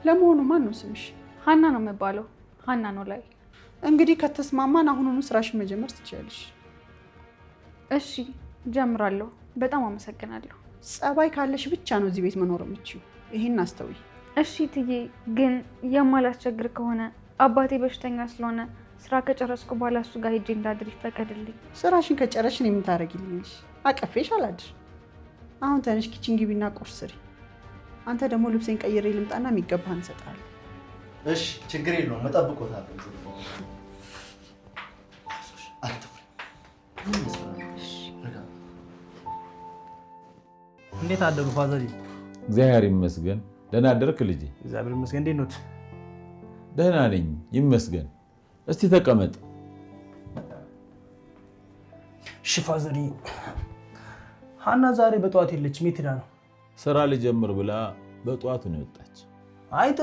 ለመሆኑ ማን ነው ስምሽ? ሀና ነው የምባለው። ሀና ነው ላይ። እንግዲህ ከተስማማን አሁኑኑ ስራሽን መጀመር ትችያለሽ። እሺ ጀምራለሁ። በጣም አመሰግናለሁ። ጸባይ ካለሽ ብቻ ነው እዚህ ቤት መኖር የምትችይው። ይሄን አስተውይ። እሺ ትዬ፣ ግን የማላስቸግር ከሆነ አባቴ በሽተኛ ስለሆነ ስራ ከጨረስኩ በኋላ እሱ ጋር ሄጄ እንዳድር ይፈቀድልኝ። ስራሽን ከጨረስሽ እኔ ምን ታደርጊልኝሽ? አቀፌሽ አላድር። አሁን ተነሽ ኪችን ግቢና ቁርስ ስሪ። አንተ ደግሞ ልብሴን ቀይሬ ልምጣና የሚገባህን እንሰጣለን። እሺ ችግር የለውም፣ እጠብቅዎታለሁ። እንዴት አደሩ ፋዘሪ? እግዚአብሔር ይመስገን። ደህና አደርክ ልጄ? እግዚአብሔር ይመስገን። እንዴት ኖት? ደህና ነኝ ይመስገን። እስቲ ተቀመጥ። እሺ ፋዘሪ፣ ሀና ዛሬ በጠዋት የለችም። የት ሄዳ ነው? ስራ ልጀምር ብላ በጠዋቱ ነው የወጣች። አይ